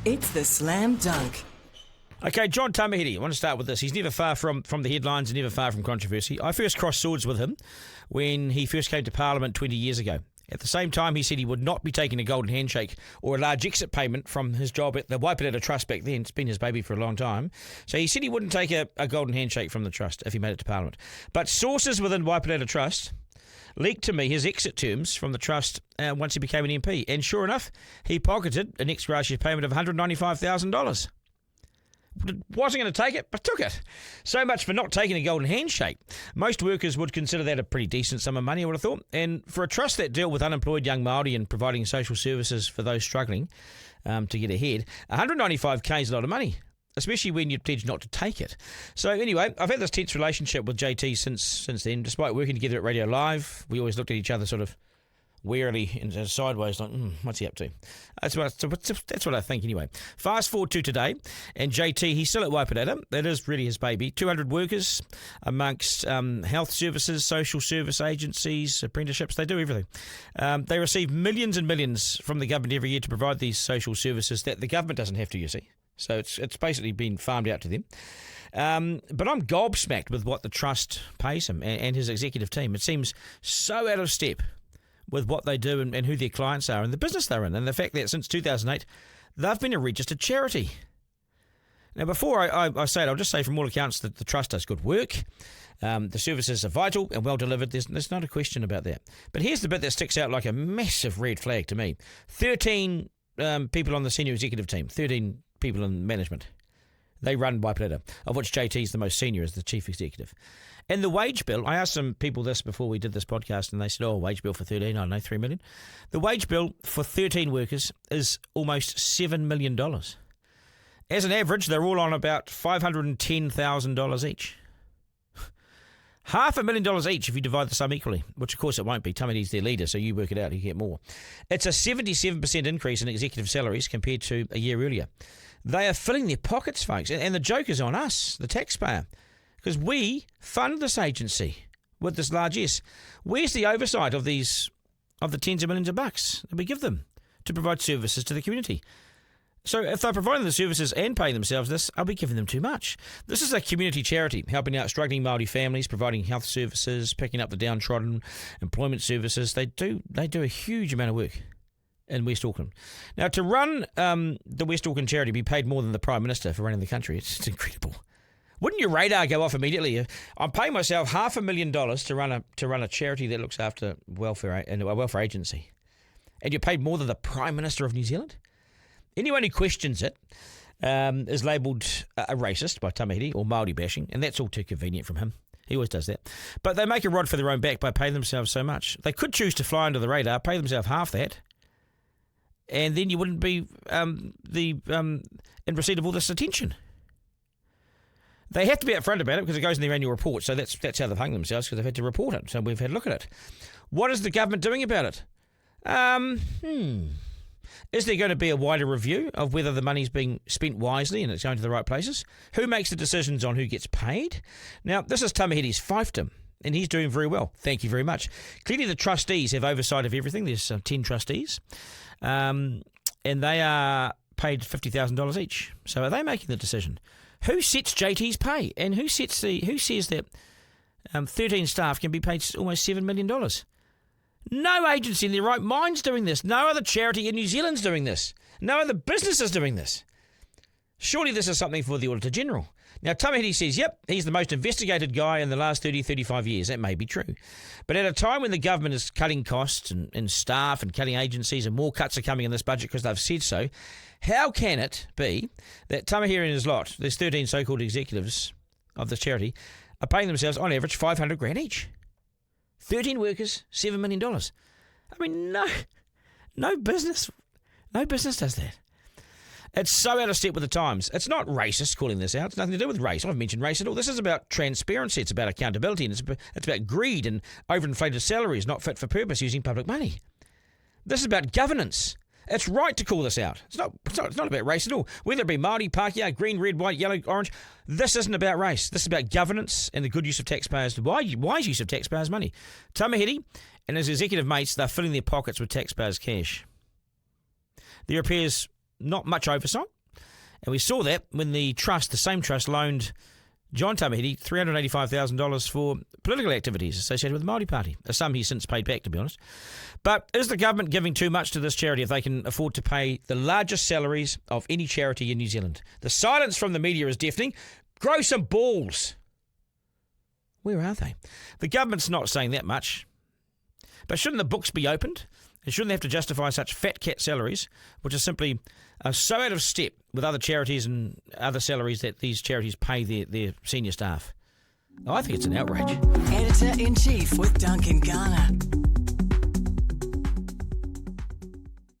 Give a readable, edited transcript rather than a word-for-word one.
It's the Slam Dunk. Okay, John Tamihere, I want to start with this. He's never far from the headlines and never far from controversy. I first crossed swords with him when he first came to Parliament 20 years ago. At the same time, he said he would not be taking a golden handshake or a large exit payment from his job at the Waipirata Trust back then. It's been his baby for a long time. So he said he wouldn't take a golden handshake from the Trust if he made it to Parliament. But sources within Waipirata Trust leaked to me his exit terms from the Trust once he became an MP. And sure enough, he pocketed an ex-gratia payment of $195,000. Wasn't going to take it, but took it. So much for not taking a golden handshake. Most workers would consider that a pretty decent sum of money, I would have thought. And for a trust that dealt with unemployed young Māori and providing social services for those struggling to get ahead, $195K is a lot of money, especially when you pledge not to take it. So anyway, I've had this tense relationship with JT since then. Despite working together at Radio Live, we always looked at each other sort of warily and sideways, like, what's he up to? That's what I think anyway. Fast forward to today, and JT, he's still at Waipirata. That is really his baby. 200 workers amongst health services, social service agencies, apprenticeships. They do everything. They receive millions and millions from the government every year to provide these social services that the government doesn't have to, you see. So it's basically been farmed out to them. But I'm gobsmacked with what the Trust pays him and his executive team. It seems so out of step with what they do and who their clients are and the business they're in, and the fact that since 2008 they've been a registered charity. Now, before I say it, I'll just say from all accounts that the Trust does good work. The services are vital and well delivered. There's not a question about that. But here's the bit that sticks out like a massive red flag to me. 13 people on the senior executive team, 13 people in management. They run Waipirata, of which JT is the most senior as the chief executive. And the wage bill, I asked some people this before we did this podcast, and they said, wage bill for 13, I don't know, 3 million. The wage bill for 13 workers is almost $7 million. As an average, they're all on about $510,000 each. $500,000 each if you divide the sum equally, which of course it won't be. Tamihere's their leader, so you work it out, you get more. It's a 77% increase in executive salaries compared to a year earlier. They are filling their pockets, folks, and the joke is on us, the taxpayer, because we fund this agency with this large S. Where's the oversight of the tens of millions of bucks that we give them to provide services to the community? So if they're providing the services and paying themselves this, are we giving them too much? This is a community charity helping out struggling Māori families, providing health services, picking up the downtrodden, employment services. They do a huge amount of work in West Auckland. Now, to run the West Auckland charity, be paid more than the Prime Minister for running the country. It's incredible. Wouldn't your radar go off immediately? I'm paying myself $500,000 to run a charity that looks after welfare and a welfare agency, and you're paid more than the Prime Minister of New Zealand. Anyone who questions it is labelled a racist by Tamihere or Māori bashing, and that's all too convenient from him. He always does that. But they make a rod for their own back by paying themselves so much. They could choose to fly under the radar, pay themselves half that, and then you wouldn't be in receipt of all this attention. They have to be upfront about it because it goes in their annual report. So that's how they've hung themselves, because they've had to report it. So we've had a look at it. What is the government doing about it? Is there going to be a wider review of whether the money's being spent wisely and it's going to the right places? Who makes the decisions on who gets paid? Now, this is Tamihere's fiefdom, and he's doing very well. Thank you very much. Clearly, the trustees have oversight of everything. There's 10 trustees, and they are paid $50,000 each. So are they making the decision? Who sets JT's pay, and who says that 13 staff can be paid almost $7 million? No agency in their right mind's doing this. No other charity in New Zealand's doing this. No other business is doing this. Surely this is something for the Auditor General. Now, Tamihere says, yep, he's the most investigated guy in the last 30, 35 years. That may be true. But at a time when the government is cutting costs and staff and cutting agencies, and more cuts are coming in this budget because they've said so, how can it be that Tamihere and his lot, there's 13 so-called executives of this charity, are paying themselves on average $500,000 each? 13 workers, $7 million. I mean, no business does that. It's so out of step with the times. It's not racist calling this out. It's nothing to do with race. I haven't mentioned race at all. This is about transparency. It's about accountability, and it's about greed and overinflated salaries, not fit for purpose, using public money. This is about governance. It's right to call this out. It's not about race at all. Whether it be Māori, Pākehā, green, red, white, yellow, orange, this isn't about race. This is about governance and the good use of taxpayers, wise use of taxpayers' money. Tamihere and his executive mates, they're filling their pockets with taxpayers' cash. There appears not much oversight. And we saw that when the same trust, loaned John Tamihere $385,000 for political activities associated with the Māori Party, a sum he's since paid back, to be honest. But is the government giving too much to this charity if they can afford to pay the largest salaries of any charity in New Zealand? The silence from the media is deafening. Grow some balls. Where are they? The government's not saying that much. But shouldn't the books be opened? And shouldn't they have to justify such fat cat salaries, which are simply so out of step with other charities and other salaries that these charities pay their senior staff? I think it's an outrage. Editor-in-Chief with Duncan Garner.